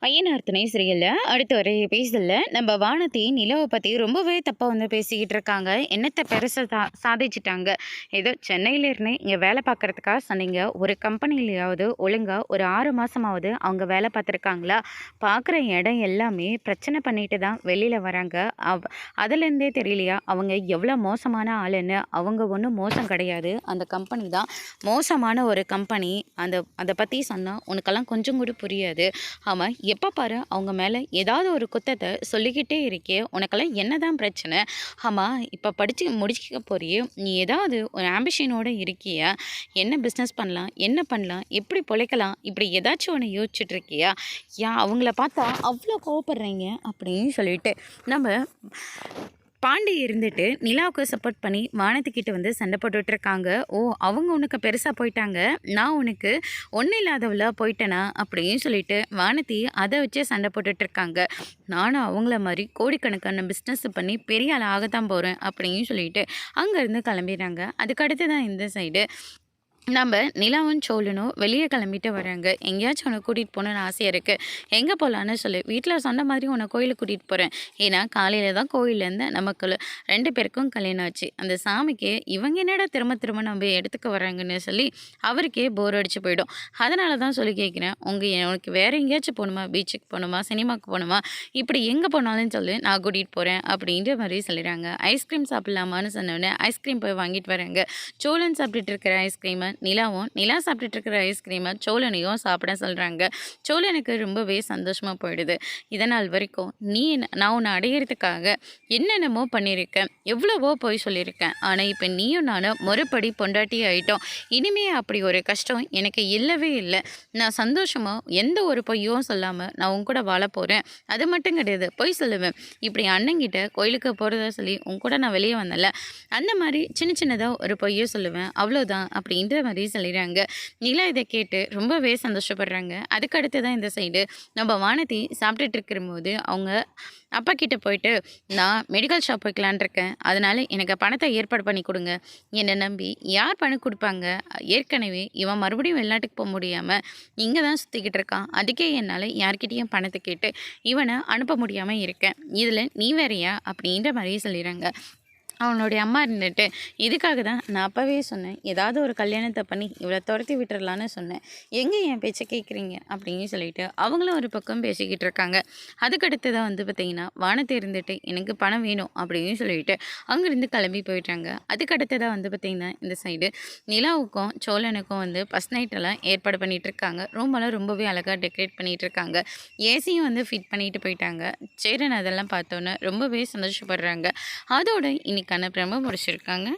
ஐயனார் சீரியல்ல அடுத்து வர எபிசோட்ல நம்ம வானதி நிலவை பத்தி ரொம்பவே தப்பா பேசிக்கிட்டு இருக்காங்க. என்னத்தை பெருசா சாதிச்சிட்டாங்க. ஏதோ சென்னையில இருந்து இங்க வேலை பார்க்கறதுக்காக சொன்னீங்க. ஒரு கம்பெனிலையாவது ஒழுங்கா ஒரு 6 மாசமாவது அவங்க வேலை பார்த்துருக்காங்களா? பார்க்குற இடம் எல்லாமே பிரச்சனை பண்ணிட்டு தான் வெளியில வராங்க. அதுலேருந்தே தெரியலையா அவங்க எவ்வளோ மோசமான ஆளுன்னு? அவங்க ஒன்றும் மோசம் கிடையாது, அந்த கம்பெனி தான் மோசமான ஒரு கம்பெனி. அதை பற்றி சொன்னால் உனக்கெல்லாம் கொஞ்சம் கூட புரியாது. ஆமாம், எப்போ பாரு அவங்க மேலே ஏதாவது ஒரு குத்தத்தை சொல்லிக்கிட்டே இருக்கே, உனக்கெல்லாம் என்னதான் பிரச்சனை? ஆமாம், இப்போ படித்து முடிக்க போறியே, நீ ஏதாவது ஒரு ஆம்பிஷனோடு இருக்கியா? என்ன பிஸ்னஸ் பண்ணலாம், என்ன பண்ணலாம், எப்படி பொழைக்கலாம், இப்படி ஏதாச்சும் ஒன்று யோசிச்சுட்டு இருக்கியா? அவங்கள பார்த்தா அவ்வளோ கோவப்படுறீங்க அப்படின்னு சொல்லிட்டு நம்ம பாண்டி இருந்துட்டு நிலாவுக்கு சப்போர்ட் பண்ணி வானத்துக்கிட்ட சண்டை போட்டுட்ருக்காங்க. ஓ, அவங்க உனக்கு பெருசாக போயிட்டாங்க, நான் உனக்கு ஒன்றும் இல்லாதவளா போயிட்டேனா அப்படின்னு சொல்லிட்டு வானத்தி அதை வச்சே சண்டை போட்டுட்ருக்காங்க. நானும் அவங்கள மாதிரி கோடிக்கணக்கான பிஸ்னஸ் பண்ணி பெரிய ஆள் ஆகத்தான் போகிறேன் அப்படின்னு சொல்லிட்டு அங்கேருந்து கிளம்பிடுறாங்க. அதுக்கடுத்து தான் இந்த சைடு நம்ம நிலாவும் சோழனும் வெளியே கிளம்பிட்டு வராங்க. எங்கேயாச்சும் உன்னை கூட்டிகிட்டு போகணுன்னு ஆசையாக இருக்குது, எங்கே போகலான்னு சொல்லி வீட்டில் சொன்ன மாதிரி உன்னை கோயிலுக்கு கூட்டிகிட்டு போகிறேன். ஏன்னா காலையில் தான் கோயிலேருந்து நமக்கு 2 பேருக்கும் கல்யாணம் ஆச்சு. அந்த சாமிக்கு இவங்க என்னடா திரும்ப திரும்ப நம்ம இடத்துக்கு வராங்கன்னு சொல்லி அவருக்கே போர் அடிச்சு போயிடும். அதனால தான் சொல்லி கேட்குறேன், உனக்கு வேறு எங்கேயாச்சும் போகணுமா, பீச்சுக்கு போகணுமா, சினிமாவுக்கு போகணுமா, இப்படி எங்கே போனாலும் சொல்லி நான் கூட்டிகிட்டு போகிறேன் அப்படின்ற மாதிரி சொல்லிடுறாங்க. ஐஸ்கிரீம் சாப்பிட்லாமான்னு சொன்னோடனே ஐஸ்கிரீம் போய் வாங்கிட்டு வராங்க. சோழன் சாப்பிட்டுட்டு இருக்கிற ஐஸ்கிரீமை நிலா சாப்பிட்டுட்டு இருக்கிற ஐஸ்கிரீமை சோழனையும் சாப்பிட சொல்கிறாங்க. சோழனுக்கு ரொம்பவே சந்தோஷமாக போயிடுது. இதனால் வரைக்கும் நான் உன்னை அடையிறதுக்காக என்னென்னமோ பண்ணியிருக்கேன், எவ்வளவோ போய் சொல்லியிருக்கேன், ஆனால் இப்போ நீயும் நானும் மறுபடி பொண்டாட்டி ஆகிட்டோம். இனிமே அப்படி ஒரு கஷ்டம் எனக்கு இல்லவே இல்லை. நான் சந்தோஷமாக எந்த ஒரு பொய்யும் சொல்லாமல் நான் உன் கூட வாழ போகிறேன். அது மட்டும் கிடையாது, பொய் சொல்லுவேன். இப்படி அண்ணங்கிட்ட கோயிலுக்கு போகிறதா சொல்லி உன் கூட நான் வெளியே வந்தல, அந்த மாதிரி சின்ன சின்னதாக ஒரு பொய்யை சொல்லுவேன், அவ்வளோதான் அப்படின்ற மாதிரி சொல்லிடுறாங்க. நிலா இதை கேட்டு ரொம்பவே சந்தோஷப்படுறாங்க. அதுக்கடுத்து தான் இந்த சைடு நம்ம வானதி சாப்பிட்டுட்டு இருக்கிற போது அவங்க அப்பா கிட்ட போயிட்டு, நான் மெடிக்கல் ஷாப் வைக்கலான் இருக்கேன், அதனால எனக்கு பணத்தை ஏற்பாடு பண்ணி கொடுங்க. என்னை நம்பி யார் பணம் கொடுப்பாங்க? ஏற்கனவே இவன் மறுபடியும் வெளிநாட்டுக்கு போக முடியாமல் இங்கே தான் சுற்றிக்கிட்டு இருக்கான். அதுக்கே என்னால் யார்கிட்டையும் பணத்தை கேட்டு இவனை அனுப்ப முடியாமல் இருக்கேன். இதில் நீ வேறையா அப்படின்ற மாதிரி சொல்லிடுறாங்க. அவனுடைய அம்மா இருந்துட்டு, இதுக்காக தான் நான் அப்போவே சொன்னேன், ஏதாவது ஒரு கல்யாணத்தை பண்ணி இவ்வளோ துரத்தி விட்டுறலான்னு சொன்னேன், எங்கே என் பேச்சை கேட்குறீங்க அப்படின்னு சொல்லிட்டு அவங்களும் ஒரு பக்கம் பேசிக்கிட்டு இருக்காங்க. அதுக்கடுத்து தான் பார்த்திங்கன்னா வானத்தை இருந்துட்டு எனக்கு பணம் வேணும் அப்படின்னு சொல்லிட்டு அங்கேருந்து கிளம்பி போயிட்டாங்க. அதுக்கடுத்து தான் பார்த்திங்கன்னா இந்த சைடு நிலாவுக்கும் சோழனுக்கும் ஃபஸ்ட் நைட்டெல்லாம் ஏற்பாடு பண்ணிகிட்ருக்காங்க. ரூமெல்லாம் ரொம்பவே அழகாக டெக்கரேட் பண்ணிகிட்ருக்காங்க. ஏசியும் ஃபிட் பண்ணிட்டு போயிட்டாங்க. சேரன் அதெல்லாம் பார்த்தோன்னே ரொம்பவே சந்தோஷப்படுறாங்க. அதோட இன்னைக்கான பிரமோ முடிச்சிருக்காங்க.